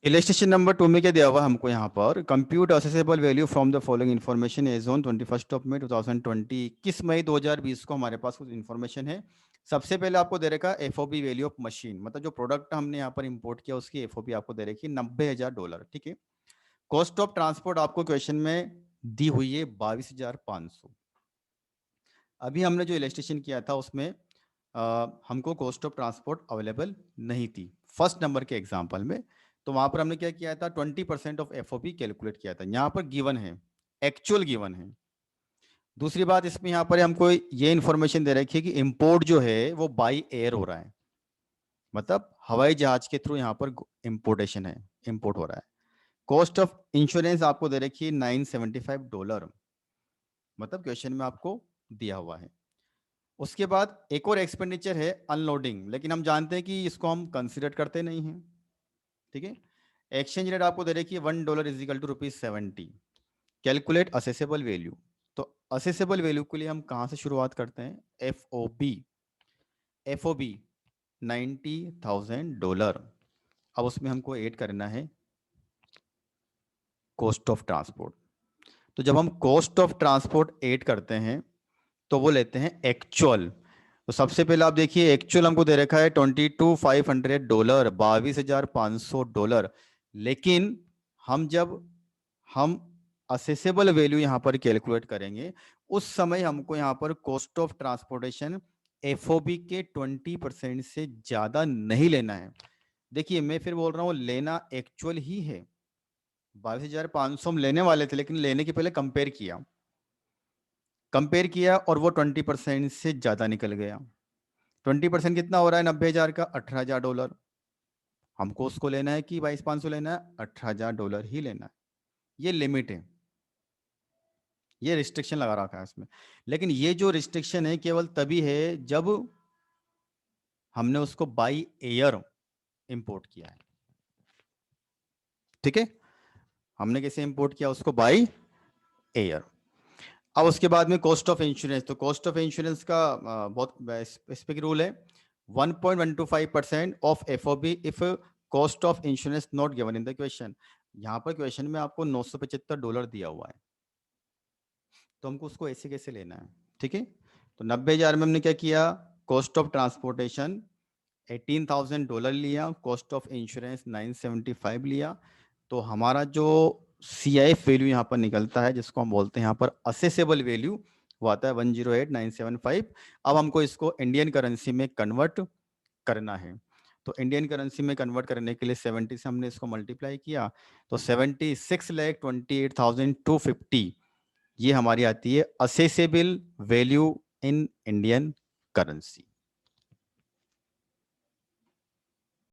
Illustration number 2 में क्या दिया हुआ है हमको यहाँ पर, compute assessable value from the following information as on 21 मई 2020। 21 मई 2020 को हमारे पास कुछ इन्फॉर्मेशन है। सबसे पहले आपको दे रखा है एफओबी वैल्यू ऑफ मशीन, मतलब जो प्रोडक्ट हमने यहाँ पर इंपोर्ट किया उसकी एफओबी आपको दे रखी है $90,000। ठीक है। कॉस्ट ऑफ ट्रांसपोर्ट आपको क्वेश्चन में दी हुई है 22,500। अभी हमने जो इलेस्ट्रेशन किया था उसमें हमको कॉस्ट ऑफ ट्रांसपोर्ट अवेलेबल नहीं थी फर्स्ट नंबर के एग्जाम्पल में। तो वहां पर हमने क्या किया था, 20% ऑफ एफओपी कैलकुलेट किया था। यहाँ पर गिवन है, एक्चुअल गिवन है। दूसरी बात इसमें यहाँ पर हमको ये इन्फॉर्मेशन दे रखी है कि इंपोर्ट जो है वो बाई एयर हो रहा है, मतलब हवाई जहाज के थ्रू यहाँ पर इंपोर्टेशन है, इंपोर्ट हो रहा है। कॉस्ट ऑफ इंश्योरेंस आपको दे रखी है $975, मतलब क्वेश्चन में आपको दिया हुआ है। उसके बाद एक और एक्सपेंडिचर है अनलोडिंग, लेकिन हम जानते हैं कि इसको हम कंसिडर करते नहीं हैं। ठीक है। एक्सचेंज रेट आपको दे रखी है $1 is equal to ₹70। Calculate assessable value. तो असेसेबल वैल्यू के लिए हम कहाँ से शुरुआत करते हैं, F O B. F O B $90,000। अब उसमें हमको ऐड करना है कॉस्ट ऑफ ट्रांसपोर्ट। तो जब हम कॉस्ट ऑफ ट्रांसपोर्ट ऐड करते हैं तो वो लेते हैं एक्चुअल। तो सबसे पहले आप देखिए एक्चुअल हमको दे रखा है $22,500, $22,500। लेकिन जब हम असेसेबल वैल्यू यहां पर कैलकुलेट करेंगे उस समय हमको यहां पर कॉस्ट ऑफ ट्रांसपोर्टेशन एफओबी के 20% से ज्यादा नहीं लेना है। देखिए मैं फिर बोल रहा हूं, लेना एक्चुअल ही है। 22,500 हम लेने वाले थे, लेकिन लेने के पहले कंपेयर किया और वो 20% से ज्यादा निकल गया। 20% कितना हो रहा है 90,000 का, $18,000। हमको उसको लेना है कि 22,500 लेना है, $18,000 ही लेना है। ये लिमिट है, ये रिस्ट्रिक्शन लगा रखा है इसमें। लेकिन ये जो रिस्ट्रिक्शन है केवल तभी है जब हमने उसको बाई एयर इंपोर्ट किया है। ठीक है। हमने कैसे इंपोर्ट किया उसको, बाई एयर। अब उसके बाद में कॉस्ट ऑफ इंश्योरेंस। तो कॉस्ट ऑफ इंश्योरेंस का बहुत स्पेसिफिक रूल है, 1.125% of FOB if cost of insurance not given in the question. यहाँ पर क्वेश्चन में आपको $975 दिया हुआ है, तो हमको उसको ऐसे कैसे लेना है। ठीक है। तो 90,000 में हमने क्या किया, कॉस्ट ऑफ ट्रांसपोर्टेशन $18,000 लिया, कॉस्ट ऑफ इंश्योरेंस 975 लिया। तो हमारा जो CIF वैल्यू यहाँ पर निकलता है, जिसको हम बोलते हैं यहाँ पर असेसेबल वैल्यू, वो आता है 108,975। अब हमको इसको इंडियन करेंसी में कन्वर्ट करना है। तो इंडियन करेंसी में कन्वर्ट करने के लिए 70 से हमने इसको मल्टीप्लाई किया, तो 76,28,250 ये हमारी आती है accessible value in Indian currency.